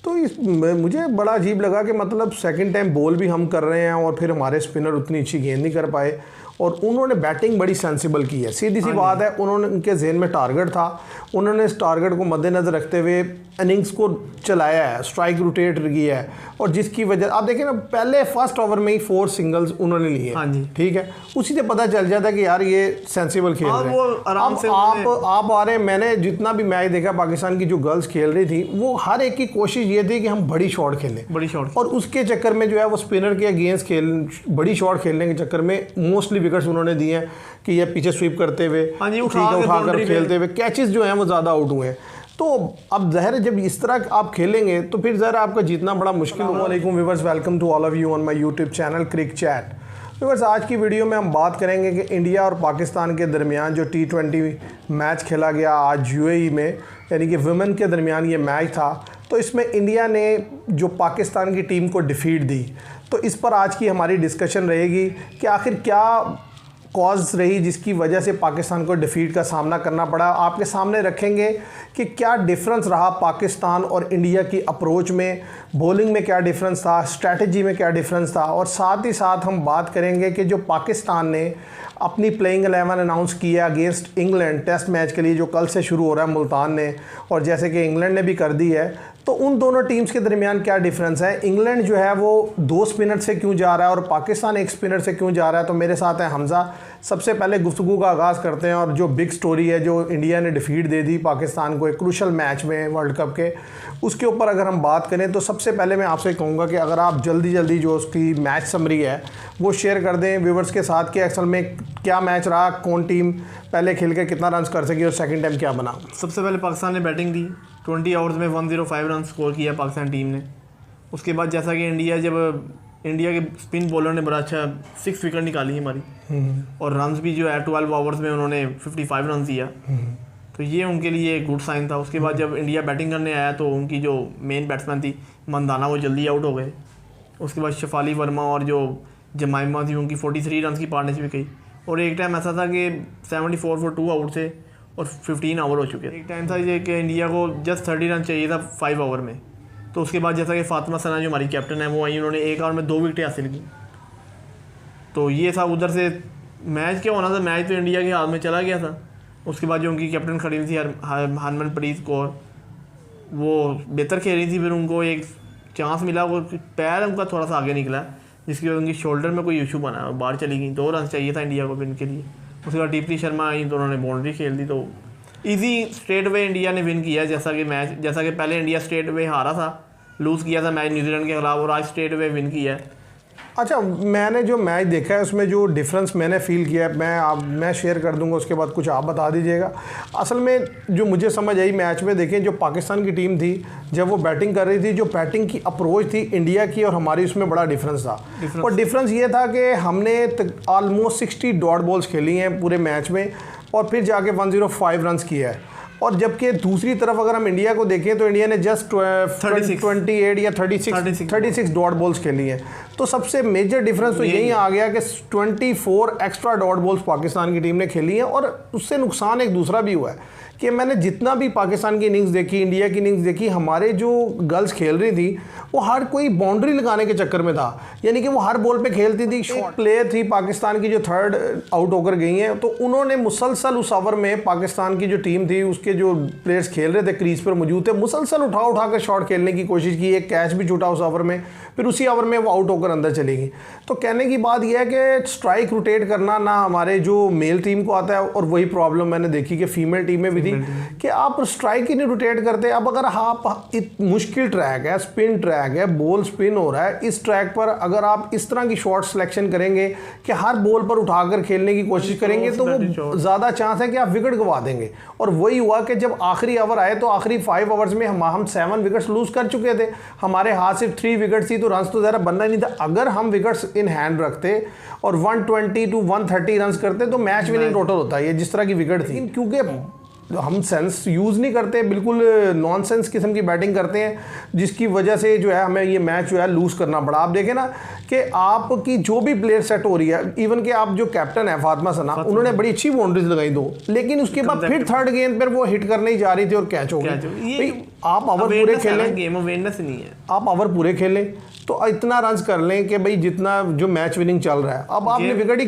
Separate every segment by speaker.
Speaker 1: तो मुझे बड़ा अजीब लगा कि मतलब सेकंड टाइम बॉल भी हम कर रहे हैं और फिर हमारे स्पिनर उतनी अच्छी गेंद नहीं कर पाए और उन्होंने बैटिंग बड़ी सेंसिबल की है। सीधी सी बात है, उन्होंने उनके जहन में टारगेट था, उन्होंने इस टारगेट को मद्देनज़र रखते हुए इनिंग्स को चलाया है, स्ट्राइक रोटेट किया है और जिसकी वजह आप देखें ना, पहले फर्स्ट ओवर में ही 4 सिंगल्स उन्होंने लिए।
Speaker 2: हाँ जी,
Speaker 1: ठीक है, उसी से पता चल जाता है कि यार ये सेंसिबल खेल रहे हैं।
Speaker 2: आराम से
Speaker 1: आप आ रहे हैं, मैंने जितना भी मैच देखा पाकिस्तान की जो गर्ल्स खेल रही थी वो हर एक की कोशिश ये थी कि हम बड़ी शॉट खेलें,
Speaker 2: बड़ी शॉट, और
Speaker 1: उसके चक्कर में जो है वो स्पिनर के अगेंस्ट बड़ी शॉट खेलने के चक्कर में मोस्टली विकेट्स उन्होंने दिए हैं कि ये पीछे स्वीप करते हुए, उठाकर खेलते हुए कैचेस जो हैं वो ज़्यादा आउट हुए हैं। तो अब ज़ाहिर है जब इस तरह आप खेलेंगे तो फिर ज़रा आपका जीतना बड़ा मुश्किल होगा। वालेकुम viewers, welcome to all of you on my YouTube channel Crick Chat. Viewers, आज की वीडियो में हम बात करेंगे कि इंडिया और पाकिस्तान के दरमियान जो T20 मैच खेला गया आज UAE में, यानी कि वुमेन के दरमियान ये मैच था, तो इसमें इंडिया ने जो पाकिस्तान की टीम को डिफीट दी। तो इस पर आज की हमारी डिस्कशन रहेगी कि आखिर क्या कॉज रही जिसकी वजह से पाकिस्तान को डिफीट का सामना करना पड़ा। आपके सामने रखेंगे कि क्या डिफरेंस रहा पाकिस्तान और इंडिया की अप्रोच में, बॉलिंग में क्या डिफरेंस था, स्ट्रैटेजी में क्या डिफरेंस था, और साथ ही साथ हम बात करेंगे कि जो पाकिस्तान ने अपनी प्लेइंग 11 अनाउंस किया अगेंस्ट इंग्लैंड टेस्ट मैच के लिए जो कल से शुरू हो रहा है मुल्तान ने, और जैसे कि इंग्लैंड ने भी कर दी है, तो उन दोनों टीम्स के दरमियान क्या डिफरेंस है। इंग्लैंड जो है वो 2 स्पिनर से क्यों जा रहा है और पाकिस्तान 1 स्पिनर से क्यों जा रहा है। तो मेरे साथ है हमज़ा। सबसे पहले गुफ्तगू का आगाज़ करते हैं और जो बिग स्टोरी है जो इंडिया ने डिफीट दे दी पाकिस्तान को एक क्रूशल मैच में वर्ल्ड कप के, उसके ऊपर अगर हम बात करें तो सबसे पहले मैं आपसे कहूँगा कि अगर आप जल्दी जो उसकी मैच समरी है वो शेयर कर दें व्यूवर्स के साथ कि असल में क्या मैच रहा, कौन टीम पहले खेल के कितना रन कर सकी और सेकंड टाइम क्या बना।
Speaker 2: सबसे पहले पाकिस्तान ने बैटिंग दी, 20 ओवर्स में 105 रन स्कोर किया पाकिस्तान टीम ने। उसके बाद जैसा कि इंडिया के स्पिन बॉलर ने बड़ा अच्छा 6 विकेट निकाली हमारी, और रन्स भी जो है 12 ओवर्स में उन्होंने 55 रन दिया, तो ये उनके लिए एक गुड साइन था। उसके बाद जब इंडिया बैटिंग करने आया तो उनकी जो मेन बैट्समैन थी मंदाना, वो जल्दी आउट हो गए। उसके बाद शफाली वर्मा और जो जमाइमा थी उनकी 43 रन की पार्टनरशिप गई, और एक टाइम ऐसा था कि 74 फॉर 2 आउट थे और 15 ओवर हो चुके थे। एक टाइम था ये कि इंडिया को जस्ट 30 रन चाहिए था 5 ओवर में। तो उसके बाद जैसा कि फातिमा सना जो हमारी कैप्टन है वो आई, उन्होंने 1 ओवर में 2 विकेटें हासिल की। तो ये था उधर से मैच क्या होना था, मैच तो इंडिया के हाथ में चला गया था। उसके बाद जो उनकी कैप्टन खड़ी थी हरमनप्रीत कौर, वो बेहतर खेल रही थी, फिर उनको एक चांस मिला, वो पैर उनका थोड़ा सा आगे निकला जिसकी वजह उनकी शोल्डर में कोई इशू बना, बाहर चली गई। 2 रन चाहिए था इंडिया को विन के लिए। उसके बाद दीप्ति शर्मा आई तो उन्होंने बाउंड्री खेल दी, तो इजी स्ट्रेट वे इंडिया ने विन किया। जैसा कि पहले इंडिया स्ट्रेट वे हारा था, लूज़ किया था मैच न्यूजीलैंड के खिलाफ, और आज स्ट्रेट वे विन किया है।
Speaker 1: अच्छा, मैंने जो मैच देखा है उसमें जो डिफरेंस मैंने फ़ील किया है मैं शेयर कर दूंगा, उसके बाद कुछ आप बता दीजिएगा। असल में जो मुझे समझ आई मैच में, देखें जो पाकिस्तान की टीम थी जब वो बैटिंग कर रही थी, जो बैटिंग की अप्रोच थी इंडिया की और हमारी, उसमें बड़ा डिफरेंस था। और डिफरेंस ये था कि हमने ऑलमोस्ट 60 डॉट बॉल्स खेली हैं पूरे मैच में और फिर जाके 105 रन किया है। और जबकि दूसरी तरफ अगर हम इंडिया को देखें तो इंडिया ने जस्ट 28 या 36 डॉट बॉल्स खेली हैं। तो सबसे मेजर डिफरेंस तो यही आ गया कि 24 एक्स्ट्रा डॉट बॉल्स पाकिस्तान की टीम ने खेली हैं। और उससे नुकसान एक दूसरा भी हुआ है कि मैंने जितना भी पाकिस्तान की इनिंग्स देखी, इंडिया की इनिंग्स देखी, हमारे जो गर्ल्स खेल रही थी वो हर कोई बाउंड्री लगाने के चक्कर में था, यानी कि वो हर बॉल पे खेलती थी। शॉट प्लेयर थी पाकिस्तान की जो 3rd आउट होकर गई हैं, तो उन्होंने मुसलसल उस ओवर में पाकिस्तान की जो टीम थी उसके जो प्लेयर्स खेल रहे थे क्रीज पर मौजूद थे, मुसलसल उठा कर शॉट खेलने की कोशिश की। एक कैच भी छूटा उस ओवर में, फिर उसी ओवर में वो आउट होकर अंदर चली गई। तो कहने की बात यह है कि स्ट्राइक रोटेट करना ना हमारे जो मेल टीम को आता है, और वही प्रॉब्लम मैंने देखी कि फीमेल टीम में भी थी कि आप स्ट्राइक ही नहीं रोटेट करते। अब अगर आप मुश्किल ट्रैक है, स्पिन ट्रैक है, बॉल स्पिन हो रहा है, इस ट्रैक पर अगर आप इस तरह की शॉट सिलेक्शन करेंगे कि हर बॉल पर उठाकर खेलने की कोशिश करेंगे तो वो ज़्यादा चांस है कि आप विकेट गवा देंगे। और वही हुआ कि जब आखिरी ओवर आए तो आखिरी 5 ओवर्स में हम 7 विकेट्स लूज़ कर चुके थे, हमारे हाथ सिर्फ 3 विकेट्स थी, तो रन तो ज़रा बनना ही नहीं था। अगर हम विकेट्स इन हैंड रखते और 120 to 130 रन करते तो मैच विनिंग टोटल होता है, ये जिस तरह की विकेट थी। क्योंकि हम सेंस यूज़ नहीं करते, बिल्कुल नॉनसेंस किस्म की बैटिंग करते हैं, जिसकी वजह से जो है हमें ये मैच जो है लूज़ करना पड़ा। आप देखें ना कि आपकी जो भी प्लेयर सेट हो रही है, इवन कि आप जो कैप्टन है फातिमा सना, उन्होंने बड़ी अच्छी बाउंड्रीज लगाई 2, लेकिन उसके बाद फिर थर्ड गेंद पर वो हिट करने ही जा रही थी और कैच हो गई। आप ओवर पूरे खेलें,
Speaker 2: गेम अवेयरनेस नहीं है,
Speaker 1: आप ओवर पूरे खेलें तो इतना रन कर लें कि भाई जितना जो मैच विनिंग चल रहा है। अब आपने विकेट ही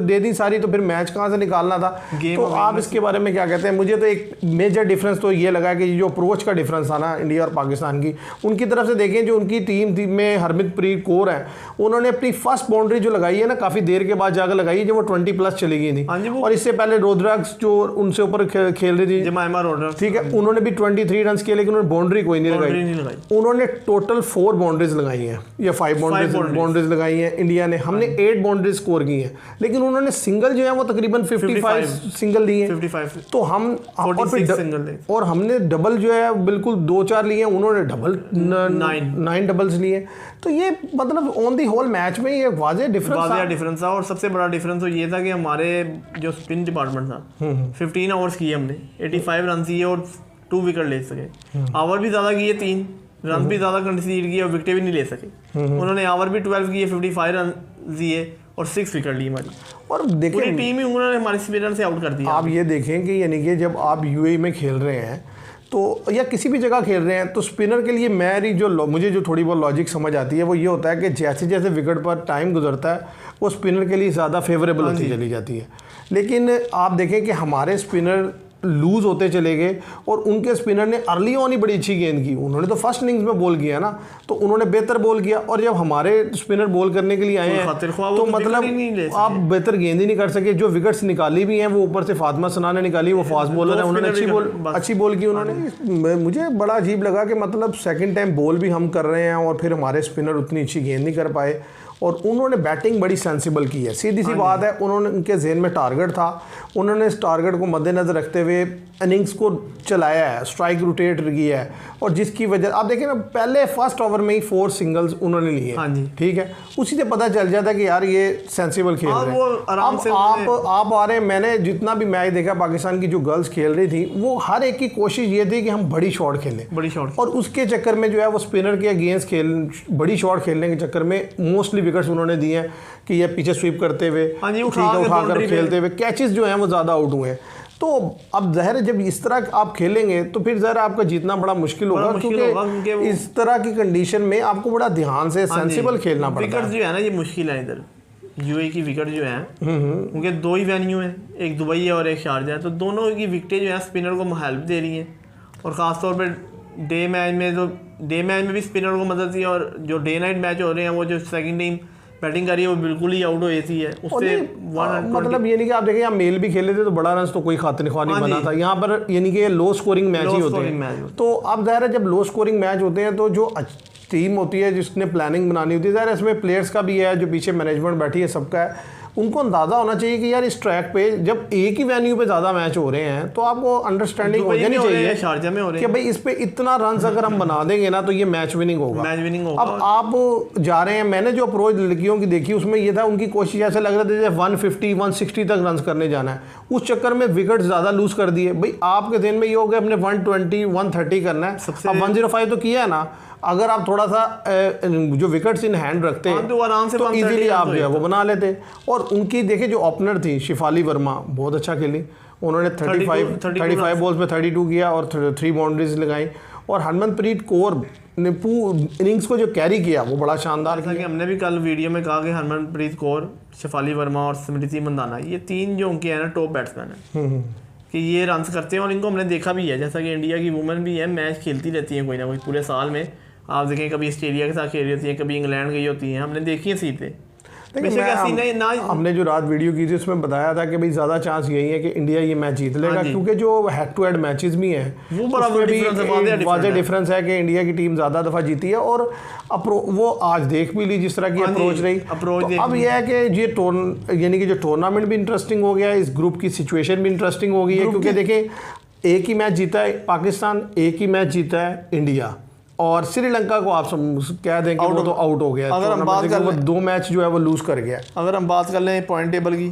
Speaker 1: दे दी सारी, तो फिर मैच कहाँ से निकालना था। तो आप इसके बारे में क्या कहते हैं? मुझे तो एक मेजर डिफरेंस तो ये लगा कि जो अप्रोच का डिफरेंस था ना इंडिया और पाकिस्तान की, उनकी तरफ से देखें जो उनकी टीम में हरमितप्रीत कौर है, उन्होंने अपनी फर्स्ट बाउंड्री जो लगाई है ना काफ़ी देर के बाद जाकर लगाई है, जो वो 20+ चली गई थी। और इससे पहले रोद्रक्स जो उनसे ऊपर खेल रही थी,
Speaker 2: जमाइमा रोड्रिग्स,
Speaker 1: ठीक है, उन्होंने भी 23 रन किए, लेकिन उन्होंने बाउंड्री कोई नहीं लगाई। उन्होंने टोटल 4 बाउंड्रीज लगाई या 5 बाउंड्रीज लगाई हैं इंडिया ने। हमने 8 बाउंड्रीज स्कोर की हैं, लेकिन उन्होंने सिंगल जो है वो तकरीबन 55 सिंगल लिए हैं।
Speaker 2: 55
Speaker 1: तो हम और हमने डबल जो है बिल्कुल 2-4 लिए हैं, उन्होंने डबल 9 डबल्स लिए। तो ये मतलब ऑन दी होल मैच में ये वाज़ेह डिफरेंस
Speaker 2: था। और सबसे बड़ा डिफरेंस तो ये था कि हमारे जो स्पिन डिपार्टमेंट था, 15 ओवर्स किए हमने, 85 रन किए और 2 विकेट ले सके। ओवर भी ज़्यादा किए, 3 रन भी ज़्यादा कंसीड किए और विकेट भी नहीं ले सके। उन्होंने ओवर भी 12 किए, 55 रन दिए और 6 विकेट ली हमारी। और देखिए पूरी टीम ही उन्होंने हमारी स्पिनर से आउट कर दिया।
Speaker 1: आप ये देखें कि यानी कि जब आप यूएई में खेल रहे हैं तो या किसी भी जगह खेल रहे हैं, तो स्पिनर के लिए मेरी मुझे जो थोड़ी बहुत लॉजिक समझ आती है वो ये होता है कि जैसे जैसे विकेट पर टाइम गुजरता है वो स्पिनर के लिए ज़्यादा फेवरेबल होती चली जाती है। लेकिन आप देखें कि हमारे स्पिनर लूज़ होते चले गए और उनके स्पिनर ने अर्ली ऑन ही बड़ी अच्छी गेंद की। उन्होंने तो फर्स्ट इनिंग्स में बॉल किया ना, तो उन्होंने बेहतर बॉल किया। और जब हमारे स्पिनर बॉल करने के लिए आए हैं तो मतलब आप बेहतर गेंद ही नहीं कर सके। जो विकेट्स निकाली भी हैं वो ऊपर से फातिमा सना ने निकाली, वो फास्ट बॉलर है, उन्होंने अच्छी बॉल की उन्होंने। मुझे बड़ा अजीब लगा कि मतलब सेकेंड टाइम बॉल भी हम कर रहे हैं और फिर हमारे स्पिनर उतनी अच्छी गेंद नहीं कर पाए। और उन्होंने बैटिंग बड़ी सेंसिबल की है, सीधी सी बात है। उन्होंने उनके जहन में टारगेट था, उन्होंने इस टारगेट को मद्देनज़र रखते हुए इनिंग्स को चलाया है, स्ट्राइक रोटेट किया है। और जिसकी वजह आप देखें ना, पहले फर्स्ट ओवर में ही 4 सिंगल्स उन्होंने लिए, ठीक है, उसी से पता चल जाता है कि यार ये सेंसिबल खेल रहे हैं। आप आ रहे हैं, मैंने जितना भी मैच देखा पाकिस्तान की जो गर्ल्स खेल रही थी, वो हर एक की कोशिश ये थी कि हम बड़ी शॉट खेलें,
Speaker 2: बड़ी शॉट।
Speaker 1: और उसके चक्कर में जो है वो स्पिनर के अगेंस्ट बड़ी शॉट खेलने के चक्कर में मोस्टली विकेट्स उन्होंने दिए हैं कि ये पीछे स्वीप करते हुए, उठाकर खेलते हुए, कैचेस जो हैं वो ज़्यादा आउट हुए हैं। तो अब ज़ाहिर है जब इस तरह आप खेलेंगे तो फिर ज़रा आपका जीतना बड़ा मुश्किल होगा, क्योंकि इस तरह की कंडीशन में आपको बड़ा ध्यान से सेंसिबल खेलना पड़ता है।
Speaker 2: विकेट जो है ना, ये मुश्किल है इधर यूएई की विकेट जो है, उनके 2 ही वेन्यू हैं, एक दुबई है और एक शारजा है। तो दोनों की विकेटें जो है स्पिनर को हेल्प दे रही हैं। और ख़ासतौर पर डे मैच में भी स्पिनर को मदद दी, और जो डे नाइट मैच हो रहे हैं वो जो सेकंड टीम बैटिंग कर रही है वो बिल्कुल ही आउट हो जाती है उससे।
Speaker 1: मतलब ये नहीं कि आप देखें यहाँ मेल भी खेले थे तो बड़ा रन तो कोई खातिर ख्वाह नहीं बना था। यहाँ पर यानी कि लो स्कोरिंग मैच ही होते हैं। तो अब ज़ाहिर है जब लो स्कोरिंग मैच होते हैं तो जो टीम होती है जिसने प्लानिंग बनानी होती है, ज़ाहिर इसमें प्लेयर्स का भी है, जो पीछे मैनेजमेंट बैठी है, सबका है। उनको अंदाज़ा होना चाहिए कि यार इस ट्रैक पे जब एक ही वेन्यू पे ज़्यादा मैच हो रहे हैं तो आपको अंडरस्टैंडिंग हो जानी चाहिए
Speaker 2: शारजा में हो रहे
Speaker 1: कि भाई इस पे इतना रन अगर हम बना देंगे ना तो ये मैच विनिंग होगा। अब आप जा रहे हैं, मैंने जो अप्रोच लड़कियों की देखी उसमें ये था, उनकी कोशिश ऐसे लग रहा था जैसे 150 160 तक रन करने जाना है, उस चक्कर में विकेट ज़्यादा लूज कर दिए। भाई आपके दिन में ये हो गया अपने 120 130 करना है, अब 105 तो किया है ना। अगर आप थोड़ा सा जो विकेट्स इन हैंड रखते हैं
Speaker 2: तो आराम से
Speaker 1: तो इजीली आप जो है वो बना लेते। और उनकी देखिए जो ओपनर थी शिफाली वर्मा, बहुत अच्छा खेली, उन्होंने 35 बॉल्स में 32 किया और 3 बाउंड्रीज लगाई। और हरमनप्रीत कौर ने इनिंग्स को जो कैरी किया वो बड़ा शानदार
Speaker 2: किया। हमने भी कल वीडियो में कहा कि हरमनप्रीत कौर, शिफाली वर्मा और स्मृति मंदाना, ये 3 जो उनके हैं ना टॉप बैट्समैन हैं कि ये रन करते हैं। और इनको हमने देखा भी है, जैसा कि इंडिया की वुमेन भी है, मैच खेलती रहती हैं कोई ना कोई पूरे साल में। आप देखें कभी ऑस्ट्रेलिया के साथ खेल रही होती हैं, कभी इंग्लैंड गई होती हैं, हमने देखी है सीटें। हमने
Speaker 1: जो रात वीडियो की थी उसमें बताया था कि भाई ज़्यादा चांस यही है कि इंडिया ये मैच जीत लेगा, क्योंकि जो हेड टू हेड मैचेस भी हैं वाज़ेह डिफरेंस है कि इंडिया की टीम ज़्यादा दफ़ा जीती है। और वो आज देख भी ली जिस तरह की अप्रोच रही। तो अब यह है कि ये यानी कि जो टूर्नामेंट भी इंटरेस्टिंग हो गया है, इस ग्रुप की सिचुएशन भी इंटरेस्टिंग हो गई है, क्योंकि देखें एक ही मैच जीता है पाकिस्तान, एक ही मैच जीता है इंडिया, और श्रीलंका को आप कह दें कि वो तो आउट हो गया।
Speaker 2: अगर हम बात कर
Speaker 1: वो 2 मैच जो है वो लूज कर गया।
Speaker 2: अगर हम बात कर लें पॉइंट टेबल की,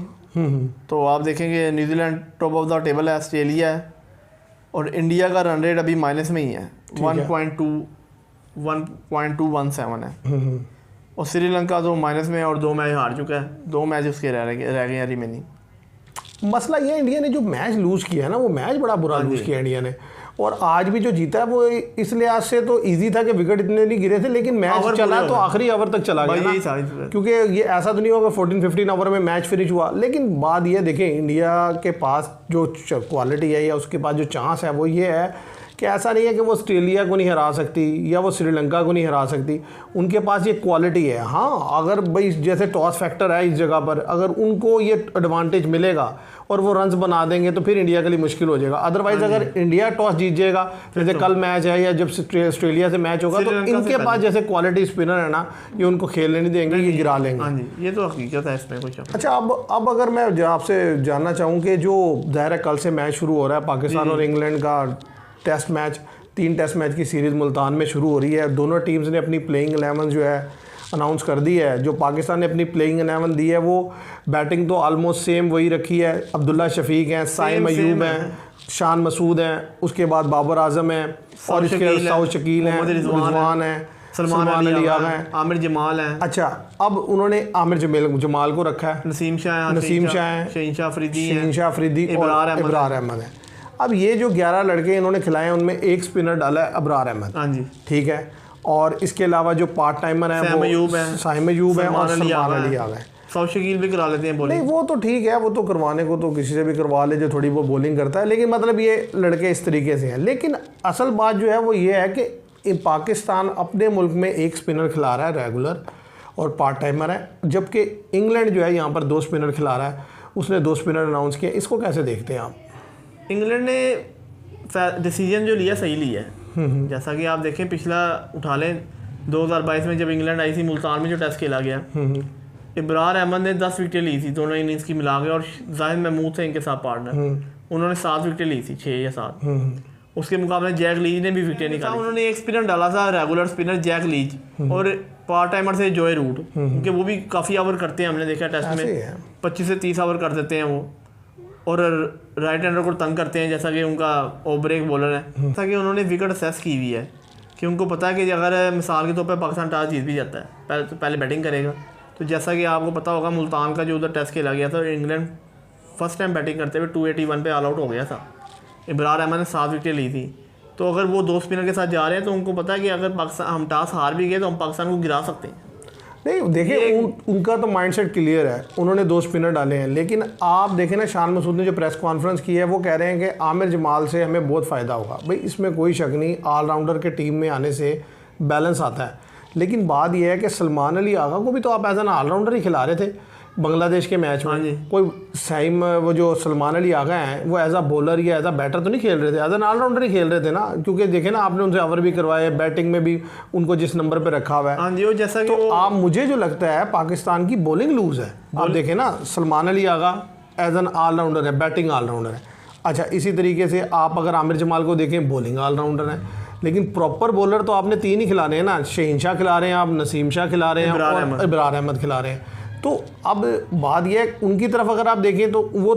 Speaker 2: तो आप देखेंगे New Zealand top of the table है, ऑस्ट्रेलिया है, और इंडिया का रन रेट अभी माइनस में ही है, 1.217 है। और श्रीलंका तो माइनस में है और 2 मैच हार चुका है, 2 मैच उसके रह गए हैं रिमेनिंग।
Speaker 1: मसला ये है इंडिया ने जो मैच लूज़ किया है ना, वो मैच बड़ा बुरा लूज़ किया इंडिया ने। और आज भी जो जीता है वो इस लिहाज से तो इजी था कि विकेट इतने नहीं गिरे थे, लेकिन मैच चला तो आखिरी ओवर तक चला गया ना, क्योंकि ये ऐसा तो नहीं होगा 14-15 ओवर में मैच फिनिश हुआ। लेकिन बात ये देखें, इंडिया के पास जो क्वालिटी है या उसके पास जो चांस है वो ये है कि ऐसा नहीं है कि वो ऑस्ट्रेलिया को नहीं हरा सकती या वो श्रीलंका को नहीं हरा सकती, उनके पास ये क्वालिटी है। हाँ, अगर भाई जैसे टॉस फैक्टर है इस जगह पर, अगर उनको ये एडवांटेज मिलेगा और वो रन्स बना देंगे तो फिर इंडिया के लिए मुश्किल हो जाएगा। अदरवाइज अगर इंडिया टॉस जीत जाएगा, जैसे कल मैच है या जब ऑस्ट्रेलिया से मैच होगा, तो इनके पास जैसे क्वालिटी स्पिनर है ना, ये उनको खेलने नहीं देंगे, ये गिरा लेंगे।
Speaker 2: हाँ जी, ये तो हकीकत है इसमें कुछ।
Speaker 1: अच्छा, अब अगर मैं आपसे जानना चाहूँ कि जो ज़ाहिर है कल से मैच शुरू हो रहा है पाकिस्तान और इंग्लैंड का टेस्ट मैच, 3 टेस्ट मैच की सीरीज़ मुल्तान में शुरू हो रही है। दोनों टीम्स ने अपनी प्लेइंग 11 जो है अनाउंस कर दी है। जो पाकिस्तान ने अपनी प्लेइंग 11 दी है वो बैटिंग तो आलमोस्ट सेम वही रखी है। अब्दुल्ला शफीक हैं, साइम अयूब हैं, शान मसूद हैं, उसके बाद बाबर आजम हैं, और इसके साउथ शकील हैं, रिजवान हैं,
Speaker 2: सलमान अली आगा हैं, आमिर जमाल हैं।
Speaker 1: अच्छा, अब उन्होंने आमिर जमाल को रखा है,
Speaker 2: नसीम शाह हैं, शहीन शाह अफरीदी
Speaker 1: और इब्रार अहमद हैं। अब ये जो 11 लड़के इन्होंने खिलाए हैं उनमें एक स्पिनर डाला है अब्रार अहमद।
Speaker 2: हाँ जी,
Speaker 1: ठीक है। और इसके अलावा जो पार्ट टाइमर हैं वो साइम अयूब है और सलमान अली आ गए।
Speaker 2: साउथ शकील भी करा लेते हैं बॉलिंग।
Speaker 1: नहीं, वो तो ठीक है, वो तो करवाने को तो किसी से भी करवा ले जो थोड़ी वो बॉलिंग करता है, लेकिन मतलब ये लड़के इस तरीके से हैं। लेकिन असल बात जो है वो ये है कि पाकिस्तान अपने मुल्क में एक स्पिनर खिला रहा है रेगुलर और पार्ट टाइमर है, जबकि इंग्लैंड जो है यहाँ पर 2 स्पिनर खिला रहा है, उसने 2 स्पिनर अनाउंस किए। इसको कैसे देखते हैं आप?
Speaker 2: इंग्लैंड ने डिसीजन जो लिया सही लिया है। जैसा कि आप देखें, पिछला उठा लें 2022 में जब इंग्लैंड आई थी मुल्तान में जो टेस्ट खेला गया, इब्रार अहमद ने 10 विकेटें ली थी दोनों इनिंग्स की मिला के, और जाहिद महमूद थे इनके साथ पार्टनर, उन्होंने 7 विकेटें ली थी, 6 या 7। उसके मुकाबले जैक लीज ने भी विकेटें निकाली। उन्होंने एक स्पिनर डाला था रेगुलर स्पिनर जैक लीज, और पार्ट टाइमर से जॉय रूट, क्योंकि वो भी काफ़ी ओवर करते हैं, हमने देखा टेस्ट में 25 से 30 ओवर कर देते हैं वो, और राइट हैंडर को तंग करते हैं, जैसा कि उनका ओब्रेक बॉलर है। जैसा कि उन्होंने विकेट असेस की हुई है कि उनको पता है कि अगर मिसाल के तौर पर पाकिस्तान टॉस जीत भी जाता है तो पहले बैटिंग करेगा। तो जैसा कि आपको पता होगा, मुल्तान का जो उधर टेस्ट खेला गया था, इंग्लैंड फर्स्ट टाइम बैटिंग करते हुए 281 पे ऑल आउट हो गया था। इब्रार अहमद ने 7 विकेट ली थी। तो अगर वो 2 स्पिनर के साथ जा रहे हैं तो उनको पता है कि अगर पाकिस्तान हम टॉस हार भी गए तो हम पाकिस्तान को गिरा सकते हैं।
Speaker 1: नहीं, देखिए उनका तो माइंडसेट क्लियर है, उन्होंने 2 स्पिनर डाले हैं। लेकिन आप देखें ना, शान मसूद ने जो प्रेस कॉन्फ्रेंस की है वो कह रहे हैं कि आमिर जमाल से हमें बहुत फ़ायदा होगा। भाई इसमें कोई शक नहीं, ऑलराउंडर के टीम में आने से बैलेंस आता है। लेकिन बात यह है कि सलमान अली आगा को भी तो आप एज एन ऑलराउंडर ही खिला रहे थे बांग्लादेश के मैच में। कोई साइम वो जो सलमान अली आगा हैं वो एज अ बॉलर या एज अ बैटर तो नहीं खेल रहे थे, एज एन ऑलराउंडर ही खेल रहे थे ना, क्योंकि देखे ना आपने उनसे ओवर भी करवाए, बैटिंग में भी उनको जिस नंबर पे रखा हुआ है।
Speaker 2: हाँ जी, जैसा कि
Speaker 1: तो आप मुझे जो लगता है पाकिस्तान की बॉलिंग लूज है। आप देखें ना, Salman Ali Agha as an allrounder है, बैटिंग ऑलराउंडर है। अच्छा, इसी तरीके से आप अगर आमिर जमाल को देखें, बॉलिंग ऑलराउंडर है, लेकिन प्रॉपर बॉलर तो आपने 3 ही खिलाने हैं ना। शहीन शाह खिला रहे हैं आप, नसीम शाह खिला रहे हैं और इब्रार अहमद खिला रहे हैं। तो अब बात यह है, उनकी तरफ अगर आप देखें तो वो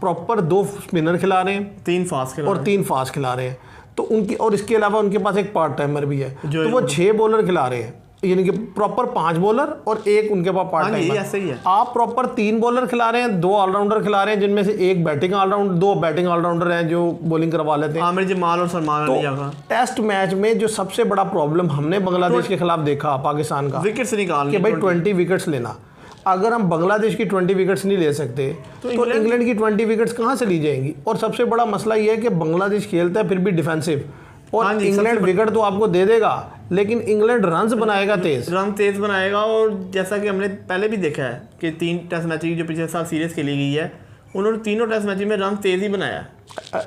Speaker 1: प्रॉपर 2 स्पिनर खिला रहे हैं,
Speaker 2: 3 फास्ट
Speaker 1: खिला रहे हैं। तो उनकी, और इसके अलावा उनके पास एक पार्ट टाइमर भी है, तो वो 6 बॉलर खिला रहे हैं, यानी कि प्रॉपर 5 बॉलर और 1 उनके पास पार्ट टाइमर।
Speaker 2: ऐसे ही है।
Speaker 1: आप प्रॉपर 3 बॉलर खिला रहे हैं, 2 ऑलराउंडर खिला रहे हैं, जिनमें से 1 बैटिंग ऑलराउंडर, 2 बैटिंग ऑलराउंडर हैं जो बॉलिंग करवा लेते हैं,
Speaker 2: आमिर जमाल और सलमान अली आगा।
Speaker 1: टेस्ट मैच में जो सबसे बड़ा प्रॉब्लम हमने बांग्लादेश के खिलाफ देखा पाकिस्तान का,
Speaker 2: विकेट्स निकालने,
Speaker 1: कि भाई 20 विकेट्स लेना। अगर हम बांग्लादेश की 20 विकेट्स नहीं ले सकते तो इंग्लैंड की 20 विकेट्स कहाँ से ली जाएंगी? और सबसे बड़ा मसला ये है कि बांग्लादेश खेलता है फिर भी डिफेंसिव, और इंग्लैंड विकेट तो आपको दे देगा, लेकिन इंग्लैंड रन्स बनाएगा, रन तेज
Speaker 2: बनाएगा। और जैसा कि हमने पहले भी देखा है कि 3 टेस्ट मैच की जो पिछले साल सीरीज खेली गई है, उन्होंने तीनों टेस्ट मैच में रन तेज ही बनाया।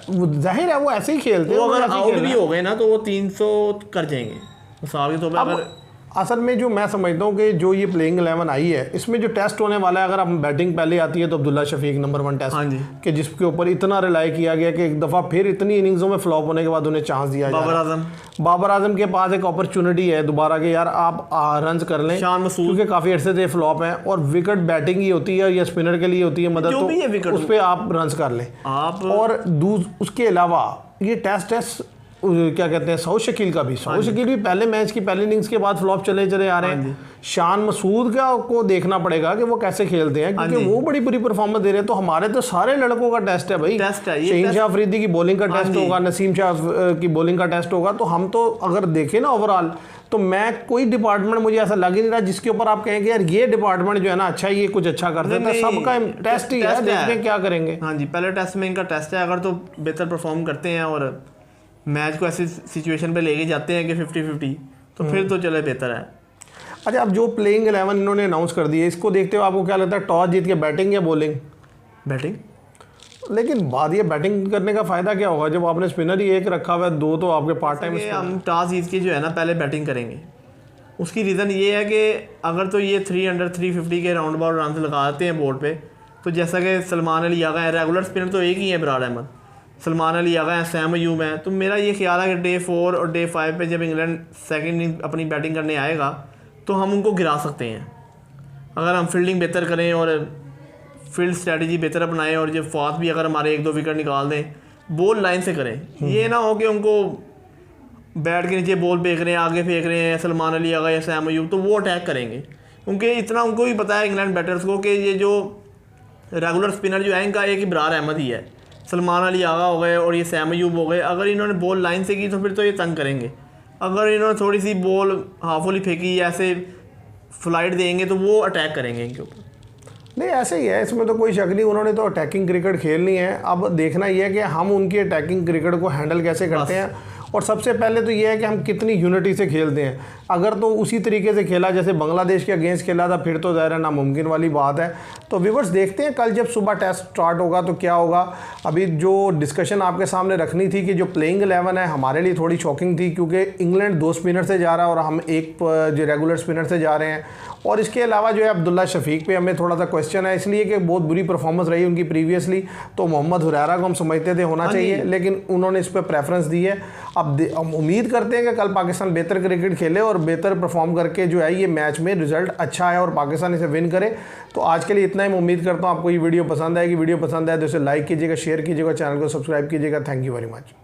Speaker 1: जाहिर है वो ऐसे ही खेलते हैं,
Speaker 2: अगर आउट भी हो गए ना तो वो 300 कर जाएंगे मिसाल के तौर पर। अगर
Speaker 1: असल में जो मैं समझता हूँ कि जो ये प्लेइंग 11 आई है, इसमें जो टेस्ट होने वाला है, अगर हम बैटिंग पहले आती है तो अब्दुल्ला शफीक नंबर 1 टेस्ट,
Speaker 2: हाँ जी,
Speaker 1: कि जिसके ऊपर इतना रिलाई किया गया कि एक दफ़ा फिर इतनी इनिंग्सों में फ्लॉप होने के बाद उन्हें चांस दिया जाए। बाबर आजम के पास एक अपॉर्चुनिटी है दोबारा कि यार आप रन कर लें, क्योंकि काफ़ी अर्से से फ्लॉप है, और विकेट बैटिंग ही होती है या स्पिनर के लिए होती है मदद, तो उस पर आप रन कर लें आप। और उसके अलावा ये टेस्ट क्या कहते हैं, सऊद शकील का भी, सऊद शकील भी पहले मैच की पहले इनिंग्स के बाद फ्लॉप चले आ रहे हैं। शान मसूद का को देखना पड़ेगा कि वो कैसे खेलते हैं, क्योंकि वो बड़ी बुरी परफॉर्मेंस दे रहे हैं। तो हमारे तो सारे लड़कों का टेस्ट है भाई, शहीन शाह अफरीदी की बॉलिंग का टेस्ट होगा, नसीम शाह की बॉलिंग का टेस्ट होगा। तो हम तो अगर देखें ना ओवरऑल, तो मैं कोई डिपार्टमेंट मुझे ऐसा लग ही नहीं रहा जिसके ऊपर आप कहेंगे यार ये डिपार्टमेंट जो है ना अच्छा, ये कुछ अच्छा कर देता है। सबका टेस्ट ही है, देखते हैं क्या करेंगे।
Speaker 2: हाँ जी, पहले टेस्ट में इनका टेस्ट है। अगर तो बेहतर परफॉर्म करते हैं और मैच को ऐसी सिचुएशन पे लेके जाते हैं कि 50-50, तो फिर तो चले बेहतर है।
Speaker 1: अच्छा, अब जो प्लेइंग 11 इन्होंने अनाउंस कर दी है, इसको देखते हुए आपको क्या लगता है, टॉस जीत के बैटिंग या बॉलिंग?
Speaker 2: बैटिंग।
Speaker 1: लेकिन बात ये बैटिंग करने का फ़ायदा क्या होगा जब आपने स्पिनर ही एक रखा हुआ है, 2 तो आपके पार्ट टाइम।
Speaker 2: हम टॉस जीत के जो है ना पहले बैटिंग करेंगे। उसकी रीज़न ये है कि अगर तो ये 300-350 के राउंड अबाउट रन लगाते हैं बोर्ड पे, तो जैसा कि सलमान अली आगा है, रेगुलर स्पिनर तो एक ही है, इमरान अहमद, सलमान अली आगा है, सैम अयूब है। तो मेरा ये ख्याल है कि डे 4 और डे 5 पे जब इंग्लैंड सेकंड अपनी बैटिंग करने आएगा तो हम उनको गिरा सकते हैं, अगर हम फील्डिंग बेहतर करें और फील्ड स्ट्रेटजी बेहतर अपनाएं, और जब फास्ट भी अगर हमारे 1-2 विकेट निकाल दें, बॉल लाइन से करें। ये ना हो कि उनको बैट के नीचे बॉल फेंक रहे हैं, आगे फेंक रहे हैं सलमान अली आगा या सैम अयूब, तो वो अटैक करेंगे। क्योंकि इतना उनको भी पता है इंग्लैंड बैटर्स को कि ये जो रेगुलर स्पिनर जो है इनका एक इब्रार अहमद ही है, सलमान अली आगा हो गए और ये सैम अयूब हो गए। अगर इन्होंने बॉल लाइन से की तो फिर तो ये तंग करेंगे। अगर इन्होंने थोड़ी सी बॉल हाफ वॉली फेंकी या ऐसे फ्लाइट देंगे तो वो अटैक करेंगे इनके ऊपर।
Speaker 1: नहीं, ऐसे ही है, इसमें तो कोई शक नहीं। उन्होंने तो अटैकिंग क्रिकेट खेलनी है। अब देखना ये है कि हम उनकी अटैकिंग क्रिकेट को हैंडल कैसे करते हैं, और सबसे पहले तो ये है कि हम कितनी यूनिटी से खेलते हैं। अगर तो उसी तरीके से खेला जैसे बांग्लादेश के अगेंस्ट खेला था, फिर तो ज़ाहिर है नामुमकिन वाली बात है। तो व्यूअर्स देखते हैं कल जब सुबह टेस्ट स्टार्ट होगा तो क्या होगा। अभी जो डिस्कशन आपके सामने रखनी थी कि जो प्लेइंग 11 है हमारे लिए थोड़ी शॉकिंग थी, क्योंकि इंग्लैंड 2 स्पिनर से जा रहा है और हम एक जो रेगुलर स्पिनर से जा रहे हैं। और इसके अलावा जो है अब्दुल्ला शफीक पे हमें थोड़ा सा क्वेश्चन है, इसलिए कि बहुत बुरी परफॉर्मेंस रही उनकी प्रीवियसली। तो मोहम्मद हुरैरा को हम समझते थे होना चाहिए, लेकिन उन्होंने इस पर प्रेफरेंस दी है। अब हम उम्मीद करते हैं कि कल पाकिस्तान बेहतर क्रिकेट खेले और बेहतर परफॉर्म करके जो है ये मैच में रिजल्ट अच्छा है और पाकिस्तान इसे विन करे। तो आज के लिए इतना ही। मैं उम्मीद करता हूँ आपको ये वीडियो पसंद आएगी। वीडियो पसंद आए तो इसे लाइक कीजिएगा, शेयर कीजिएगा, चैनल को सब्सक्राइब कीजिएगा। Thank you very much.